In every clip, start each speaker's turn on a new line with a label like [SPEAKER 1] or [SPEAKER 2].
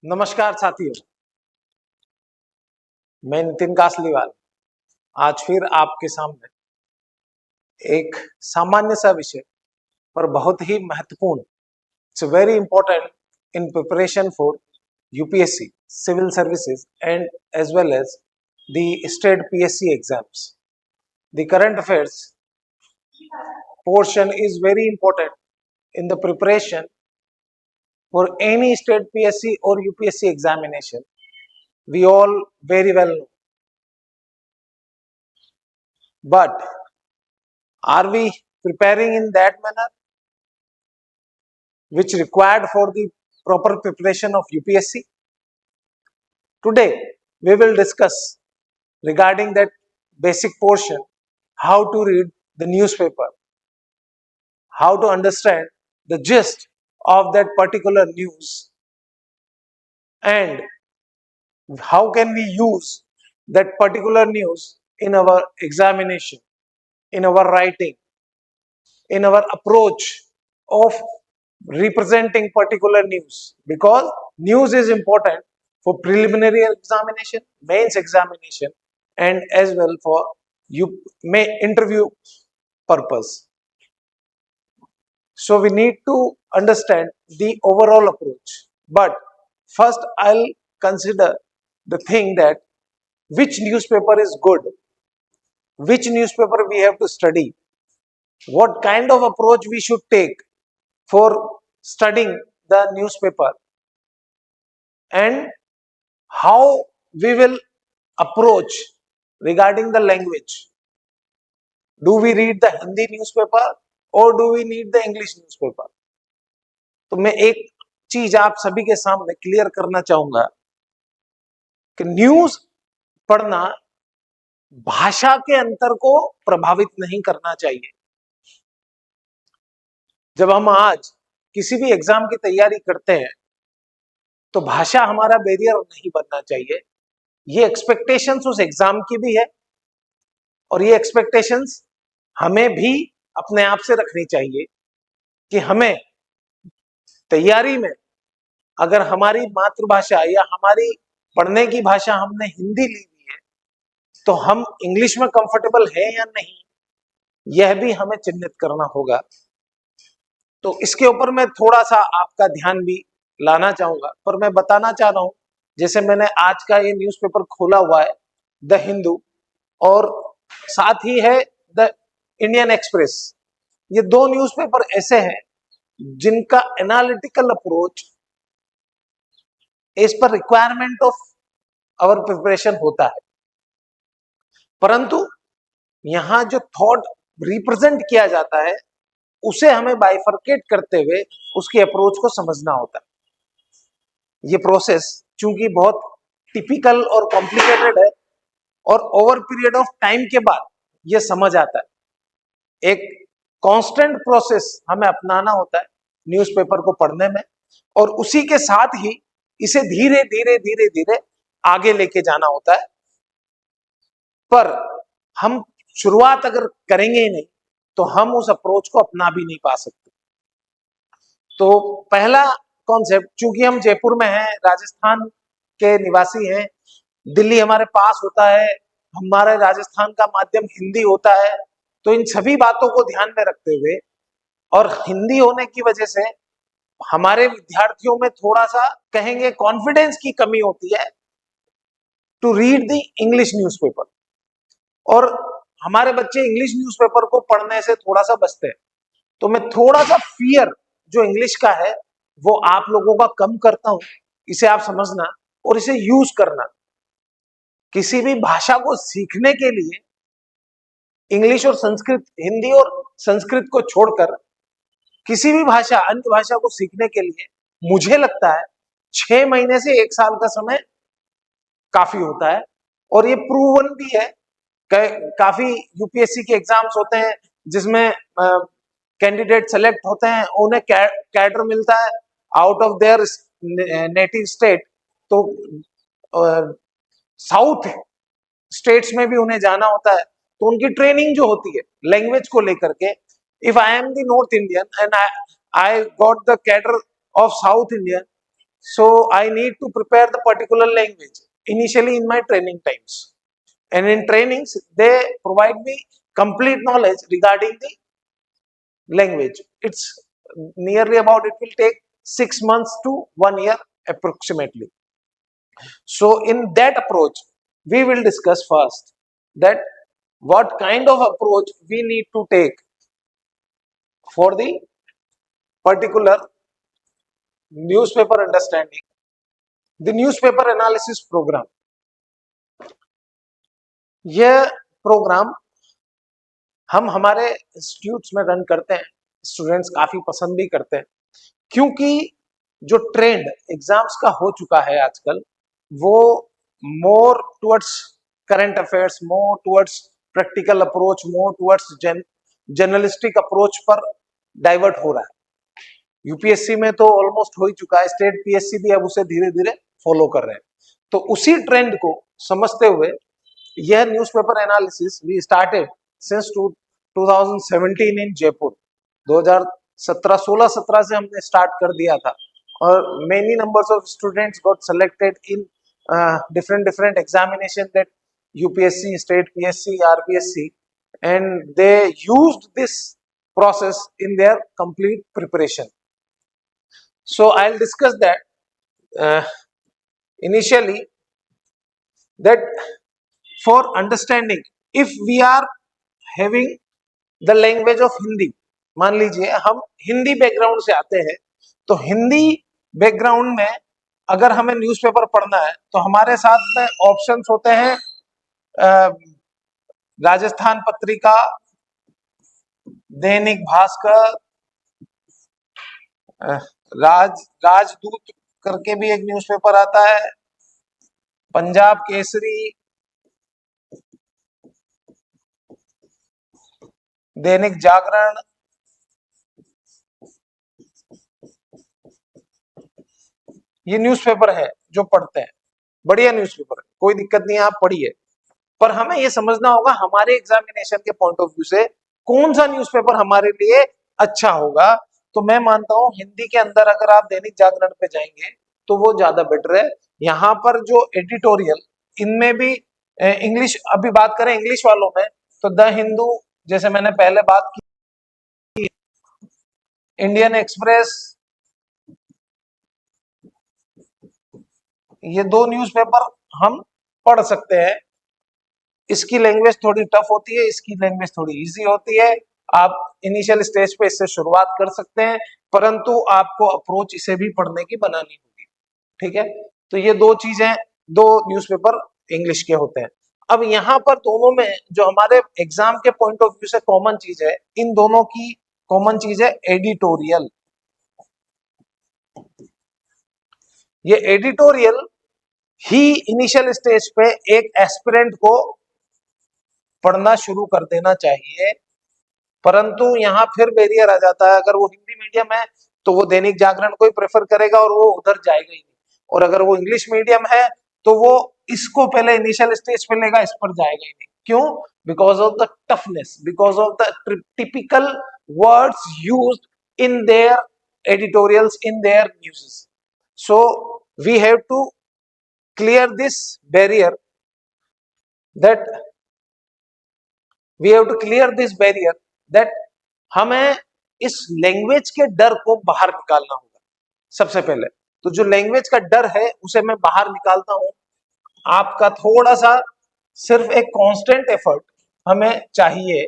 [SPEAKER 1] नमस्कार साथियों, मैं नितिन कासलीवाल आज फिर आपके सामने एक सामान्य सा विषय पर बहुत ही महत्वपूर्ण, it's very important in preparation for UPSC civil services and as well as the state PSC exams. The current affairs portion is very important in the preparation for any state PSC or UPSC examination. We all very well know. But are we preparing in that manner which required for the proper preparation of UPSC? Today we will discuss regarding that basic portion, how to read the newspaper, how to understand the gist of that particular news, and how can we use that particular news in our examination, in our writing, in our approach of representing particular news, because news is important for preliminary examination, mains examination, and as well for you may interview purpose. So we need to understand the overall approach. But first I'll consider the thing that which newspaper is good, which newspaper we have to study, what kind of approach we should take for studying the newspaper, and how we will approach regarding the language. Do we read the Hindi newspaper or do we need the English newspaper? तो मैं एक चीज आप सभी के सामने clear करना चाहूंगा कि न्यूज पढ़ना भाषा के अंतर को प्रभावित नहीं करना चाहिए. जब हम आज किसी भी एग्जाम की तैयारी करते हैं तो भाषा हमारा बैरियर नहीं बनना चाहिए. ये एक्सपेक्टेशंस उस एग्जाम की भी है और ये एक्सपेक्टेशंस हमें भी अपने आप से रखनी चाहिए कि हमें तैयारी में अगर हमारी मातृभाषा या हमारी पढ़ने की भाषा हमने हिंदी ली हुई है तो हम इंग्लिश में कंफर्टेबल है या नहीं, यह भी हमें चिन्हित करना होगा. तो इसके ऊपर मैं थोड़ा सा आपका ध्यान भी लाना चाहूंगा, पर मैं बताना चाह रहा हूं, जैसे मैंने आज का ये न्यूज़पेपर खोला हुआ है द हिंदू और साथ ही है द इंडियन एक्सप्रेस. ये दो न्यूज़पेपर ऐसे हैं जिनका एनालिटिकल अप्रोच इस पर रिक्वायरमेंट ऑफ आवर प्रिपरेशन होता है, परंतु यहां जो थॉट रिप्रेजेंट किया जाता है उसे हमें बाइफरकेट करते हुए उसकी अप्रोच को समझना होता है. ये प्रोसेस चूंकि बहुत टिपिकल और कॉम्प्लिकेटेड है और ओवर पीरियड ऑफ टाइम के बाद ये समझ आता है. एक कांस्टेंट प्रोसेस हमें अपनाना होता है न्यूज़पेपर को पढ़ने में और उसी के साथ ही इसे धीरे धीरे धीरे धीरे आगे लेके जाना होता है. पर हम शुरुआत अगर करेंगे ही नहीं तो हम उस अप्रोच को अपना भी नहीं पा सकते. तो पहला कॉन्सेप्ट, चूंकि हम जयपुर में हैं, राजस्थान के निवासी हैं, दिल्ली हमारे पास होता है, हमारे राजस्थान का माध्यम हिंदी होता है, तो इन सभी बातों को ध्यान में रखते हुए और हिंदी होने की वजह से हमारे विद्यार्थियों में थोड़ा सा कहेंगे कॉन्फिडेंस की कमी होती है to read the English newspaper, और हमारे बच्चे इंग्लिश न्यूज़पेपर को पढ़ने से थोड़ा सा बचते हैं. तो मैं थोड़ा सा फियर जो इंग्लिश का है वो आप लोगों का कम करता हूं. इसे आप समझना और इसे यूज करना. किसी भी भाषा को सीखने के लिए इंग्लिश और संस्कृत, हिंदी और संस्कृत को छोड़कर किसी भी भाषा, अन्य भाषा को सीखने के लिए मुझे लगता है 6 महीने से 1 साल का समय काफी होता है. और ये प्रूवन भी है. काफी यूपीएससी के एग्जाम्स होते हैं जिसमें कैंडिडेट सेलेक्ट होते हैं, उन्हें कैडर मिलता है out of their native state. तो साउथ स्टेट्स में भी उन्हें जाना होता है, तो उनकी ट्रेनिंग जो होती है लैंग्वेज को लेकर के If I am the North Indian and I got the cadre of South Indian, so I need to prepare the particular language initially in my training times. And in trainings, they provide me complete knowledge regarding the language. It's nearly about, it will take 6 months to 1 year approximately. So in that approach, we will discuss first that what kind of approach we need to take for the particular newspaper understanding, the newspaper analysis program. यह programme हम हमारे institutes में run करते हैं, students काफी पसंद भी करते हैं, क्योंकि जो ट्रेंड एग्जाम्स का हो चुका है आजकल, वो more towards current affairs, more towards practical approach, more towards journalistic approach पर डाइवर्ट हो रहा है। यूपीएससी में तो ऑलमोस्ट हो ही चुका है, स्टेट पीएससी भी अब उसे धीरे धीरे फॉलो कर रहे हैं। तो उसी ट्रेंड को समझते हुए यह newspaper analysis we started since 2017 in Jaipur. 2017 से हमने स्टार्ट कर दिया था, और many numbers of students got selected in different examination that UPSC, state PSC, RPSC, and they used this process in their complete preparation. So I'll discuss that initially, that for understanding, if we are having the language of Hindi, मान लीजिए हम Hindi background से आते हैं, तो Hindi background में अगर हमें न्यूज़पेपर पढ़ना है तो हमारे साथ में ऑप्शंस होते हैं राजस्थान पत्रिका, दैनिक भास्कर, राजदूत करके भी एक न्यूज़पेपर आता है, पंजाब केसरी, दैनिक जागरण, ये न्यूज़पेपर है जो पढ़ते हैं। बढ़िया न्यूज़पेपर है, कोई दिक्कत नहीं है, आप पढ़िए। पर हमें ये समझना होगा हमारे एग्जामिनेशन के पॉइंट ऑफ व्यू से कौन सा न्यूज़पेपर हमारे लिए अच्छा होगा। तो मैं मानता हूं हिंदी के अंदर अगर आप दैनिक जागरण पे जाएंगे तो वो ज्यादा बेटर है। यहाँ पर जो एडिटोरियल, इनमें भी इंग्लिश, अभी बात करें इंग्लिश वालों में तो द हिंदू, जैसे मैंने पहले बात की, इंडियन एक्सप्रेस, ये दो न्यूज़पेपर हम पढ़ सकते हैं। इसकी लैंग्वेज थोड़ी टफ होती है, इसकी लैंग्वेज थोड़ी इजी होती है। आप इनिशियल स्टेज पे इससे शुरुआत कर सकते हैं, परंतु आपको अप्रोच इसे भी पढ़ने की बनानी होगी। ठीक है, तो ये दो चीजें, दो न्यूज़पेपर इंग्लिश के होते हैं। अब यहाँ पर दोनों में जो हमारे एग्जाम के पॉइंट ऑफ व्यू से कॉमन चीज है, इन दोनों की कॉमन चीज है एडिटोरियल। ये एडिटोरियल ही इनिशियल स्टेज पे एक एस्पिरेंट को पढ़ना शुरू कर देना चाहिए, परंतु यहाँ फिर बैरियर आ जाता है। अगर वो हिंदी मीडियम है तो वो दैनिक जागरण को ही प्रेफर करेगा और वो उधर जाएगा ही नहीं, और अगर वो इंग्लिश मीडियम है तो वो इसको पहले इनिशियल स्टेज पे लेगा, इस पर जाएगा ही नहीं। क्यों? Because of the toughness, because of the typical words used in their editorials, in their news. So we have to clear this barrier, that we have to clear this barrier, that हमें इस language के डर को बाहर निकालना होगा। सबसे पहले तो जो लैंग्वेज का डर है उसे मैं बाहर निकालता हूं। आपका थोड़ा सा सिर्फ एक कांस्टेंट एफर्ट हमें चाहिए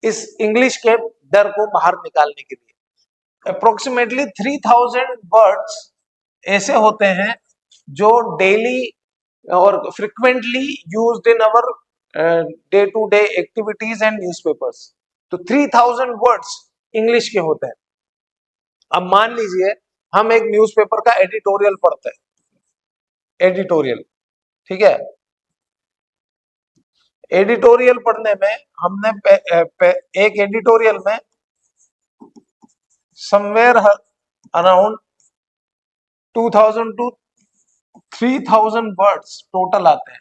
[SPEAKER 1] इस इंग्लिश के डर को बाहर निकालने के लिए। अप्रोक्सीमेटली 3000 वर्ड्स ऐसे होते हैं जो डेली और frequently used in our day to day activities and newspapers. तो 3000 वर्ड्स इंग्लिश के होते हैं। अब मान लीजिए हम एक न्यूज़पेपर का एडिटोरियल पढ़ते हैं, एडिटोरियल, ठीक है। एडिटोरियल पढ़ने में हमने एक एडिटोरियल में somewhere around 2000 to 3000 words total आते हैं,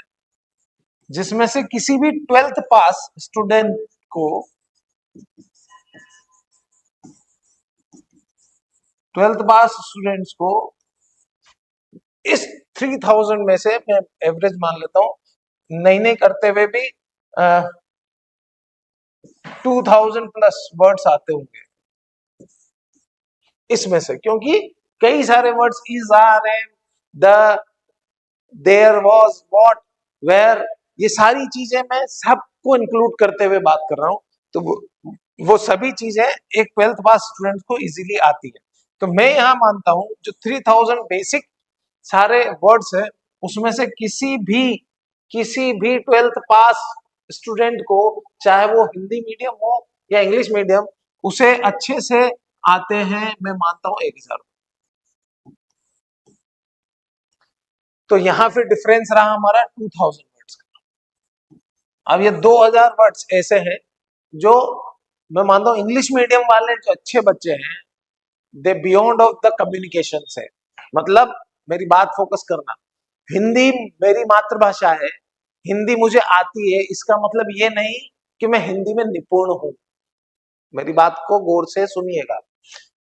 [SPEAKER 1] जिसमें से किसी भी 12th पास स्टूडेंट को ट्वेल्थ पास स्टूडेंट्स को इस 3000 में से मैं एवरेज मान लेता हूं, नहीं नहीं करते हुए भी 2000 प्लस वर्ड्स आते होंगे इसमें से, क्योंकि कई सारे words is, are, am, the, there, was, what, where, ये सारी चीजें मैं सबको इंक्लूड करते हुए बात कर रहा हूं। तो वो सभी चीजें एक ट्वेल्थ पास स्टूडेंट को इजीली आती है। तो मैं यहां मानता हूं जो 3000 बेसिक सारे वर्ड्स है, उसमें से किसी भी ट्वेल्थ पास स्टूडेंट को, चाहे वो हिंदी मीडियम हो या इंग्लिश मीडियम, उसे अच्छे से आते हैं, मैं मानता हूं 1000। तो यहां फिर डिफरेंस रहा हमारा 2000 वर्ड्स का। अब ये 2000 वर्ड्स ऐसे हैं जो मैं मानता हूं इंग्लिश मीडियम वाले जो अच्छे बच्चे हैं, दे बियॉन्ड ऑफ द कम्युनिकेशन से, मतलब मेरी बात फोकस करना, हिंदी मेरी मातृभाषा है, हिंदी मुझे आती है, इसका मतलब ये नहीं कि मैं हिंदी में निपुण हूं। मेरी बात को गौर से सुनिएगा।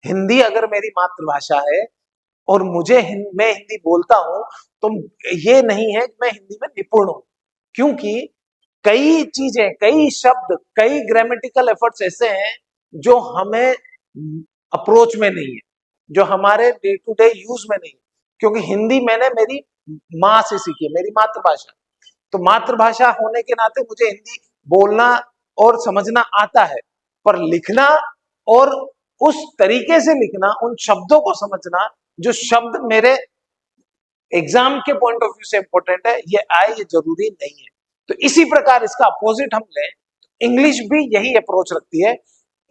[SPEAKER 1] हिंदी अगर मेरी मातृभाषा है और मैं हिंदी बोलता हूं, तो ये नहीं है कि मैं हिंदी में निपुण हूं, क्योंकि कई चीजें, कई शब्द, कई ग्रामेटिकल एफर्ट्स ऐसे हैं जो हमें अप्रोच में नहीं है, जो हमारे डे टू डे यूज में नहीं है, क्योंकि हिंदी मैंने मेरी माँ से सीखी है, मेरी मातृभाषा। तो मातृभाषा होने के नाते मुझे हिंदी बोलना और समझना आता है, पर लिखना और उस तरीके से लिखना, उन शब्दों को समझना जो शब्द मेरे एग्जाम के पॉइंट ऑफ व्यू से इंपॉर्टेंट है, ये आए, ये जरूरी नहीं है। तो इसी प्रकार इसका अपोजिट हम लें, इंग्लिश भी यही अप्रोच रखती है।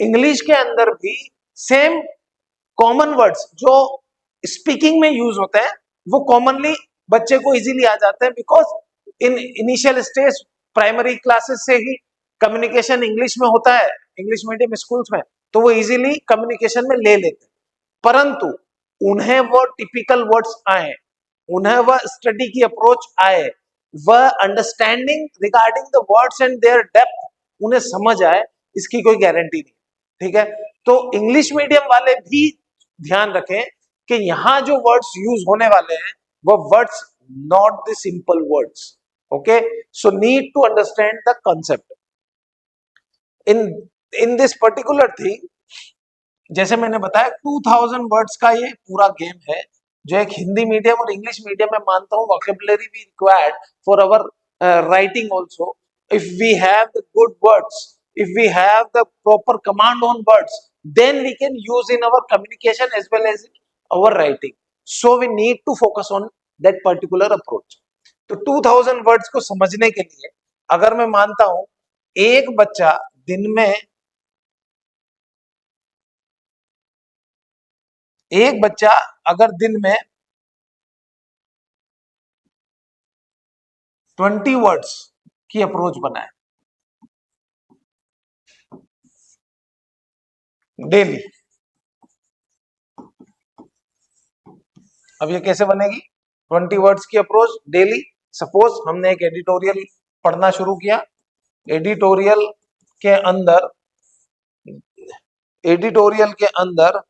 [SPEAKER 1] इंग्लिश के अंदर भी सेम कॉमन वर्ड्स जो स्पीकिंग में यूज होते हैं, वो कॉमनली बच्चे को इजीली आ जाते हैं, because in initial stage primary classes से ही कम्युनिकेशन इंग्लिश में होता है, इंग्लिश मीडियम स्कूल्स में, तो वो इजीली कम्युनिकेशन में ले लेते हैं। परंतु उन्हें वो टिपिकल वर्ड्स आए, उन्हें वह स्टडी की अप्रोच आए, वह understanding regarding the words and their depth उन्हें समझ आए, इसकी कोई गारंटी नहीं। ठीक है, तो इंग्लिश मीडियम वाले भी ध्यान रखें कि यहां जो वर्ड्स यूज होने वाले हैं वो words not the simple words. Okay, so need to understand the concept in in this particular thing. जैसे मैंने बताया 2000 वर्ड्स का ये पूरा गेम है, जो एक हिंदी मीडियम और इंग्लिश मीडियम में मानता हूँ वोकैबुलरी भी required for our writing also. If we have the good words, if we have the proper command on words, then we can use in our communication as well as our writing. So we need to focus on that particular approach. तो 2000 words को समझने के लिए अगर मैं मानता हूं एक बच्चा दिन में, एक बच्चा अगर दिन में 20 वर्ड्स की अप्रोच बनाए डेली, अब ये कैसे बनेगी 20 वर्ड्स की अप्रोच डेली? सपोज हमने एक एडिटोरियल पढ़ना शुरू किया, एडिटोरियल के अंदर, एडिटोरियल के अंदर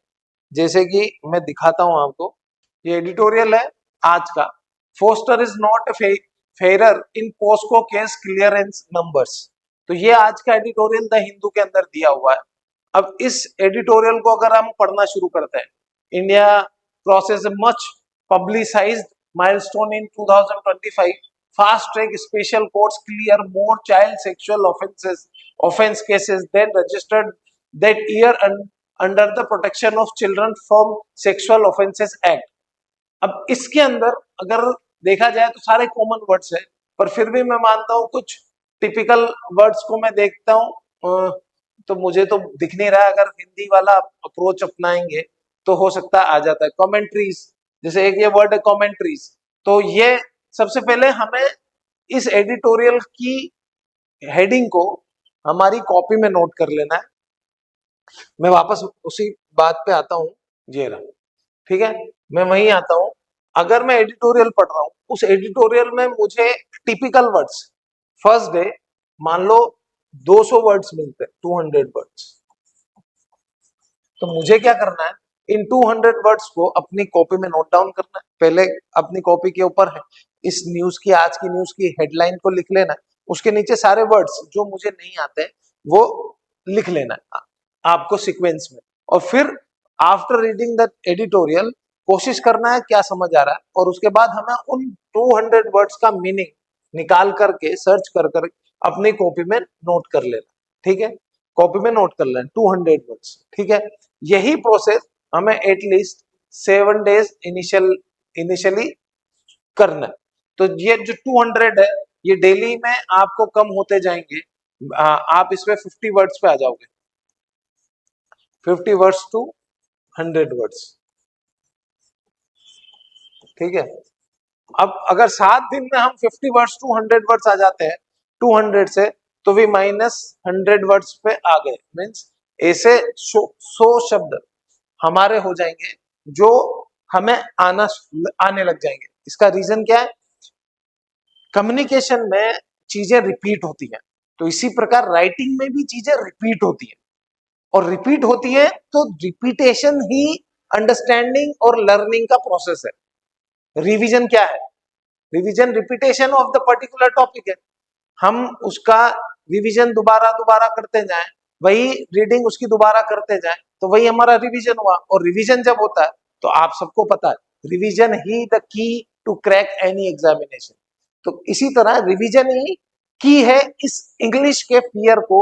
[SPEAKER 1] जैसे कि मैं दिखाता हूं आपको, ये एडिटोरियल है आज का, foster is not fair in POCSO case clearance numbers. तो ये आज का एडिटोरियल द हिंदू के अंदर दिया हुआ है। अब इस एडिटोरियल को अगर हम पढ़ना शुरू करते हैं, India crosses a much publicised milestone in 2025, fast track special courts clear more child sexual offense cases then registered that year under the Protection of Children from Sexual Offences Act। अब इसके अंदर अगर देखा जाए तो सारे कॉमन वर्ड्स है, पर फिर भी मैं मानता हूं कुछ टिपिकल वर्ड्स को मैं देखता हूं, तो मुझे तो दिख नहीं रहा है। अगर हिंदी वाला अप्रोच अपनाएंगे तो हो सकता है आ जाता है। कमेंट्रीज, जैसे एक ये वर्ड है कमेंट्रीज, तो ये सबसे पहले हमें इस एडिटोरियल की हेडिंग को हमारी कॉपी में नोट कर लेना है। मैं वापस उसी बात पे आता हूं, ये रहा, ठीक है, मैं वहीं आता हूं। अगर मैं एडिटोरियल पढ़ रहा हूं, उस एडिटोरियल में मुझे टिपिकल वर्ड्स, फर्स्ट डे, मान लो 200 वर्ड्स मिलते हैं, 200 वर्ड्स। तो मुझे क्या करना है, इन 200 वर्ड्स को अपनी कॉपी में नोट डाउन करना है। पहले अपनी कॉपी के ऊपर है इस न्यूज की, आज की न्यूज की हेडलाइन को लिख लेना है, उसके नीचे सारे वर्ड्स जो मुझे नहीं आते वो लिख लेना है आपको सीक्वेंस में। और फिर आफ्टर रीडिंग द एडिटोरियल कोशिश करना है क्या समझ आ रहा है, और उसके बाद हमें उन 200 वर्ड्स का मीनिंग निकाल करके सर्च कर कर अपनी कॉपी में नोट कर लेना। ठीक है, कॉपी में नोट कर लेना 200 वर्ड्स। ठीक है, यही प्रोसेस हमें एटलीस्ट 7 डेज इनिशियली करना है। तो ये जो 200 है ये डेली में आपको कम होते जाएंगे। आप इसमें 50 वर्ड्स पे आ जाओगे, 50 वर्ड्स टू 100 वर्ड्स। ठीक है, अब अगर 7 दिन में हम 50 वर्ड्स टू 100 वर्ड्स आ जाते हैं 200 से, तो भी -100 वर्ड्स पे आ गए। मीन्स ऐसे 100 शब्द हमारे हो जाएंगे जो हमें आने लग जाएंगे। इसका रीजन क्या है, कम्युनिकेशन में चीजें रिपीट होती हैं, तो इसी प्रकार राइटिंग में भी चीजें रिपीट होती हैं, और रिपीट होती है तो रिपीटेशन ही अंडरस्टैंडिंग और लर्निंग का प्रोसेस है। रिवीजन क्या है, revision repetition of the particular topic है। हम उसका रिवीजन दोबारा दोबारा करते जाएं, वही रीडिंग उसकी दोबारा करते जाएं, तो वही हमारा रिवीजन हुआ। और रिवीजन जब होता है तो आप सबको पता है रिवीजन ही the key to crack any examination. तो इसी तरह रिवीजन ही की है इस इंग्लिश के फियर को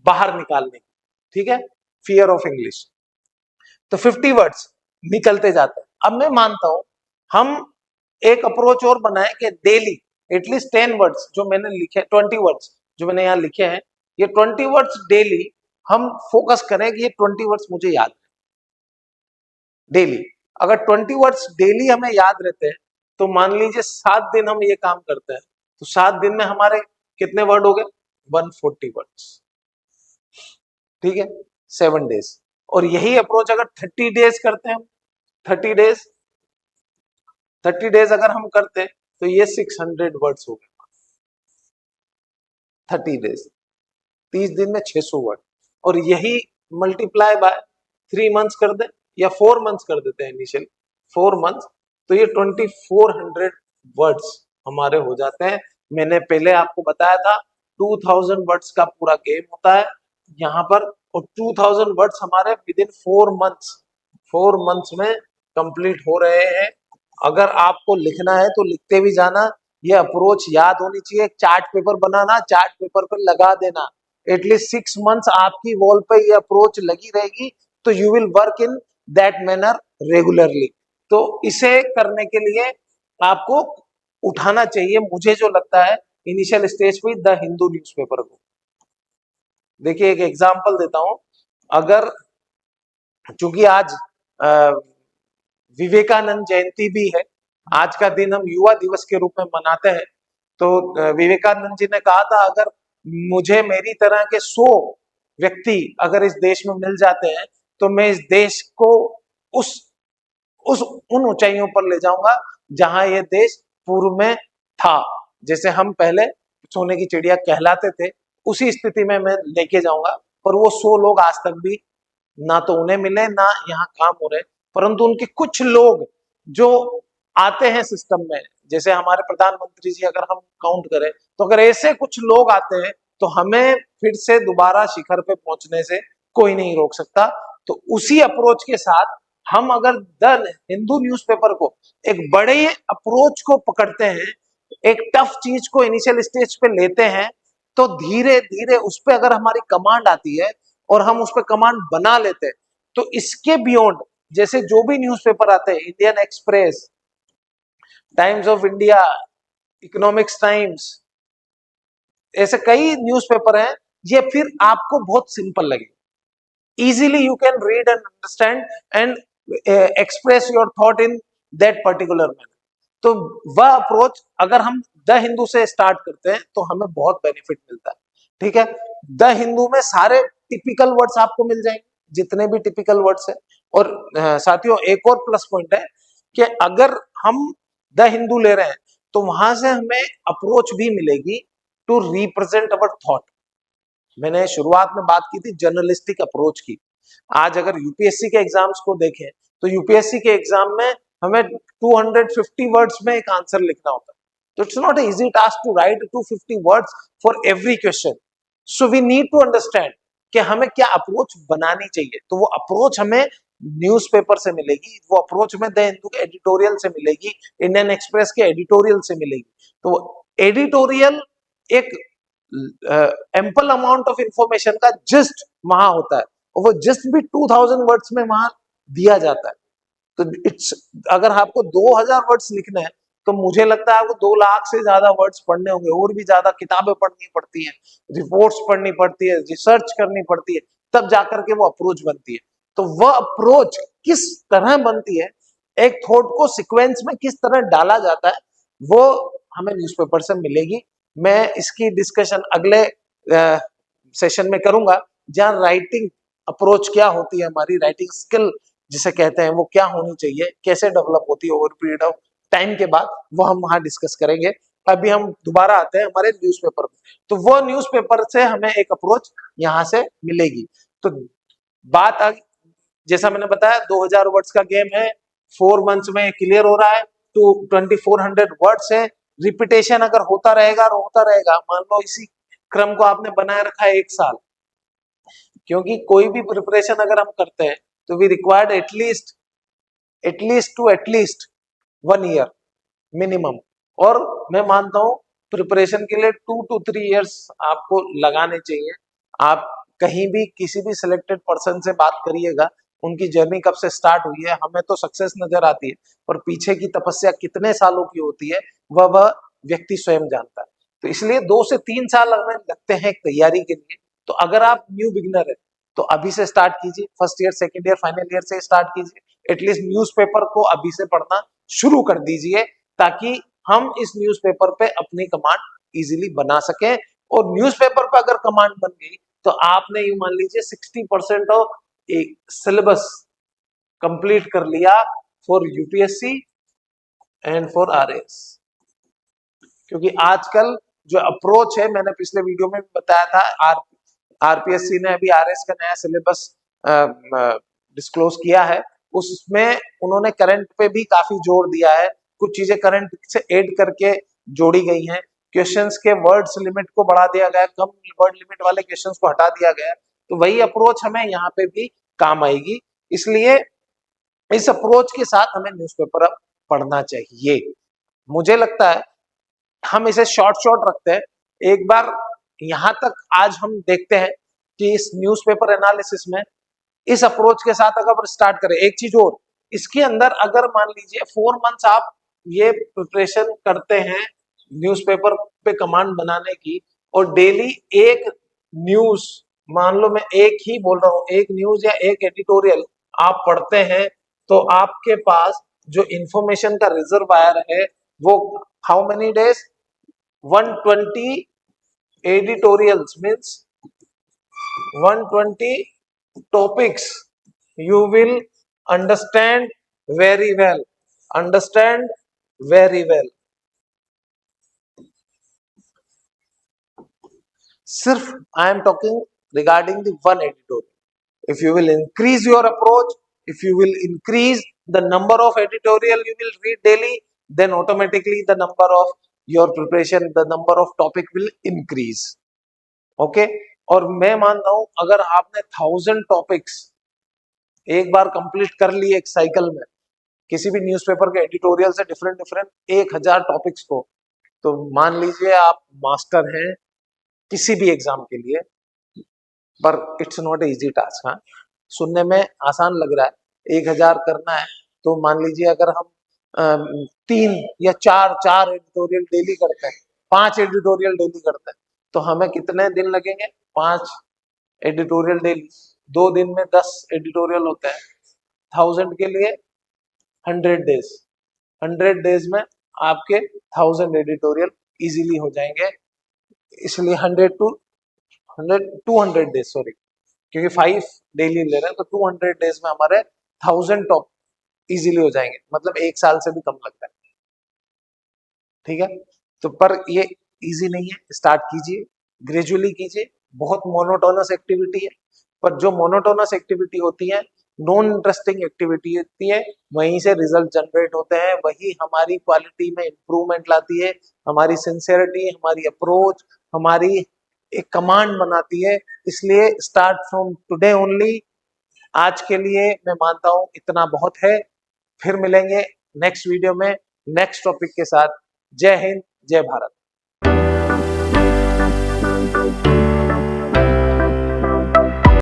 [SPEAKER 1] बाहर निकालने की। ठीक है, फियर ऑफ इंग्लिश। तो 50 वर्ड्स निकलते जाते हैं। अब मैं मानता हूं हम एक अप्रोच और बनाए कि डेली एटलीस्ट 10 वर्ड्स जो मैंने लिखे, 20 वर्ड्स जो मैंने यहाँ लिखे हैं, ये 20 वर्ड्स डेली हम फोकस करें कि ये 20 वर्ड्स मुझे याद है डेली। अगर 20 वर्ड्स डेली हमें याद रहते हैं तो मान लीजिए 7 दिन हम ये काम करते हैं, तो 7 दिन में हमारे कितने वर्ड हो गए, 140 वर्ड्स। ठीक है, 7 डेज। और यही अप्रोच अगर 30 डेज करते हैं हम, 30 डेज 30 डेज अगर हम करते तो ये 600 वर्ड्स हो गए। 30 डेज, 30 दिन में 600 वर्ड। और यही मल्टीप्लाई बाय 3 मंथ्स कर दे या 4 मंथ्स कर देते हैं इनिशियली, 4 मंथ्स, तो ये 2400 वर्ड्स हमारे हो जाते हैं। मैंने पहले आपको बताया था 2000 वर्ड्स का पूरा गेम होता है यहाँ पर, और 2000 वर्ड्स हमारे विद इन 4 मंथ्स, 4 मंथ्स में कंप्लीट हो रहे हैं। अगर आपको लिखना है तो लिखते भी जाना, ये अप्रोच याद होनी चाहिए। चार्ट पेपर बनाना, चार्ट पेपर पर लगा देना, एटलीस्ट 6 मंथ्स आपकी वॉल पे ये अप्रोच लगी रहेगी, तो you will work in that manner regularly. तो इसे करने के लिए आपको उठाना चाहिए, मुझे जो लगता है इनिशियल स्टेज पे द हिंदू न्यूज़पेपर को। देखिए एक एग्जांपल देता हूं, अगर चूंकि आज विवेकानंद जयंती भी है, आज का दिन हम युवा दिवस के रूप में मनाते हैं, तो विवेकानंद जी ने कहा था अगर मुझे मेरी तरह के 100 व्यक्ति अगर इस देश में मिल जाते हैं तो मैं इस देश को उस उन ऊंचाइयों पर ले जाऊंगा जहां ये देश पूर्व में था। जैसे हम पहले सोने की चिड़िया कहलाते थे, उसी स्थिति में मैं लेके जाऊंगा। पर वो 100 लोग आज तक भी ना तो उन्हें मिले, ना यहाँ काम हो रहे, परंतु उनके कुछ लोग जो आते हैं सिस्टम में, जैसे हमारे प्रधानमंत्री जी अगर हम काउंट करें, तो अगर ऐसे कुछ लोग आते हैं तो हमें फिर से दोबारा शिखर पे पहुंचने से कोई नहीं रोक सकता। तो उसी अप्रोच के साथ हम अगर द हिंदू न्यूज़पेपर को एक बड़े अप्रोच को पकड़ते हैं, एक टफ चीज को इनिशियल स्टेज पे लेते हैं, तो धीरे धीरे उस पर अगर हमारी कमांड आती है और हम उस पर कमांड बना लेते हैं, तो इसके बियॉन्ड जैसे जो भी न्यूज़पेपर आते हैं, Indian express, times of India, economics times, ऐसे कई न्यूज़पेपर हैं, ये फिर आपको बहुत सिंपल लगे। easily you can read and understand and express your thought in that particular manner। तो वह अप्रोच अगर हम द हिंदू से स्टार्ट करते हैं तो हमें बहुत बेनिफिट मिलता है। ठीक है, द हिंदू में सारे टिपिकल वर्ड्स आपको मिल जाएंगे, जितने भी टिपिकल वर्ड्स है। और साथियों एक और प्लस पॉइंट है कि अगर हम द हिंदू ले रहे हैं तो वहां से हमें अप्रोच भी मिलेगी टू रिप्रेजेंट अवर थॉट। मैंने शुरुआत में बात की थी जर्नलिस्टिक अप्रोच की। आज अगर यूपीएससी के एग्जाम्स को देखें तो यूपीएससी के एग्जाम में हमें 250 वर्ड्स में एक आंसर लिखना होता है। तो it's not easy task to write 250 words for every question. So we need to understand कि हमें क्या अप्रोच बनानी चाहिए। तो वो अप्रोच हमें न्यूज़पेपर से मिलेगी, वो अप्रोच हमें द हिंदू के एडिटोरियल से मिलेगी, इंडियन एक्सप्रेस के एडिटोरियल से मिलेगी। तो एडिटोरियल एक एम्पल अमाउंट ऑफ इंफॉर्मेशन का जिस्ट वहां होता है, और वो जिस्ट भी 2000 वर्ड्स में वहां दिया जाता है। तो इट्स, अगर आपको 2000 वर्ड्स लिखने हैं तो मुझे लगता है आपको 2 लाख से ज्यादा वर्ड्स पढ़ने होंगे, और भी ज्यादा किताबें पढ़नी पड़ती हैं, रिपोर्ट्स पढ़नी पड़ती है, रिसर्च करनी पड़ती है, तब जाकर के वो अप्रोच बनती है। तो वह अप्रोच किस तरह बनती है, एक थॉट को सीक्वेंस में किस तरह डाला जाता है, वो हमें न्यूज़पेपर से मिलेगी। मैं इसकी डिस्कशन अगले सेशन में करूंगा, जहां राइटिंग अप्रोच क्या होती है, हमारी राइटिंग स्किल जिसे कहते हैं वो क्या होनी चाहिए, कैसे डेवलप होती है ओवर पीरियड ऑफ टाइम के बाद, वो हम वहां डिस्कस करेंगे। अभी हम दोबारा आते हैं हमारे न्यूज़पेपर में। तो वो न्यूज़पेपर से हमें एक अप्रोच यहां से मिलेगी। तो बात आ, जैसा मैंने बताया 2000 वर्ड्स का गेम है, 4 मंथ्स में क्लियर हो रहा है, तो 2400 वर्ड्स है। रिपीटेशन अगर होता रहेगा, मान लो इसी क्रम को आपने बनाए रखा है 1 साल, क्योंकि कोई भी प्रिपरेशन अगर हम करते हैं तो we required at least 1 year minimum. और मैं मानता हूं प्रिपरेशन के लिए 2 to 3 years आपको लगाने चाहिए। आप कहीं भी किसी भी सिलेक्टेड पर्सन से बात करिएगा, उनकी जर्नी कब से स्टार्ट हुई है, हमें तो सक्सेस नजर आती है, पर पीछे की तपस्या कितने सालों की होती है वह व्यक्ति स्वयं जानता है। तो इसलिए 2 से 3 साल हमें लगते हैं तैयारी के लिए। तो अगर आप न्यू बिगिनर है तो अभी से स्टार्ट कीजिए, first year, second year, final year से स्टार्ट कीजिए। एटलीस्ट न्यूज़पेपर को अभी से पढ़ना शुरू कर दीजिए, ताकि हम इस न्यूज़पेपर पे अपनी कमांड इजीली बना सकें। और न्यूज़पेपर पे अगर कमांड बन गई तो आपने यूं मान लीजिए 60% ऑफ एक सिलेबस कंप्लीट कर लिया for UPSC and for RS. क्योंकि आजकल जो अप्रोच है, मैंने पिछले वीडियो में भी बताया था, आरपीएससी ने अभी आरएस का नया सिलेबस डिस्क्लोज किया है। उसमें उन्होंने करंट पे भी काफी जोर दिया है, कुछ चीजें करंट से ऐड करके जोड़ी गई हैं। क्वेश्चंस के वर्ड्स लिमिट को बढ़ा दिया गया, कम वर्ड लिमिट वाले क्वेश्चंस को हटा दिया गया। तो वही अप्रोच हमें यहाँ पे भी काम आएगी। इसलिए इस अप्रोच के साथ हमें न्यूज़पेपर अब पढ़ना चाहिए। मुझे लगता है हम इसे शॉर्ट शॉर्ट रखते हैं। एक बार यहां तक आज हम देखते हैं कि इस न्यूज़पेपर एनालिसिस में इस अप्रोच के साथ अगर स्टार्ट करें। एक चीज और, इसके अंदर अगर मान लीजिए 4 मंथ्स आप ये प्रिपरेशन करते हैं न्यूज़पेपर पे कमांड बनाने की, और डेली एक न्यूज, मान लो मैं एक ही बोल रहा हूं, एक न्यूज या एक एडिटोरियल आप पढ़ते हैं, तो आपके पास जो इंफॉर्मेशन का रिजर्वायर है वो how many days, 120 editorials means 120 topics you will understand very well, understand very well। सिर्फ I am talking regarding the one editorial. If you will increase your approach, if you will increase the number of editorial you will read daily, then automatically the number of your preparation, the number of topic will increase। Okay और मैं मानता हूं अगर आपने 1000 topics एक बार complete कर लिए एक साइकिल में, किसी भी न्यूज़पेपर के एडिटोरियल से डिफरेंट डिफरेंट 1000 टॉपिक्स को, तो मान लीजिए आप मास्टर हैं किसी भी एग्जाम के लिए। पर इट्स नॉट इजी टास्क। हाँ, सुनने में आसान लग रहा है, 1000 करना है, तो मान लीजिए अगर हम 3 या 4 एडिटोरियल डेली करते हैं, 5 एडिटोरियल डेली करते हैं, तो हमें कितने दिन लगेंगे? 5 एडिटोरियल डेली, 2 दिन में 10 एडिटोरियल होते हैं, 1000 के लिए 100 डेज, 100 डेज में आपके 1000 एडिटोरियल इजीली हो जाएंगे। इसलिए 200 डेज, सॉरी, क्योंकि 5 डेली ले रहे हैं, तो 200 डेज में हमारे 1000 टॉप इजीली हो जाएंगे, मतलब 1 साल से भी कम लगता है। ठीक है, तो पर ये इजी नहीं है, स्टार्ट कीजिए, ग्रेजुअली कीजिए, बहुत मोनोटोनस एक्टिविटी है, पर जो मोनोटोनस एक्टिविटी होती है, नॉन इंटरेस्टिंग एक्टिविटी होती है, वहीं से रिजल्ट जनरेट होते हैं, वही हमारी क्वालिटी में इंप्रूवमेंट लाती है, हमारी सिंसियरिटी, हमारी अप्रोच, हमारी एक कमांड बनाती है। इसलिए स्टार्ट फ्रॉम टुडे ओनली। आज के लिए मैं मानता हूं इतना बहुत है। फिर मिलेंगे नेक्स्ट वीडियो में नेक्स्ट टॉपिक के साथ। जय हिंद, जय भारत।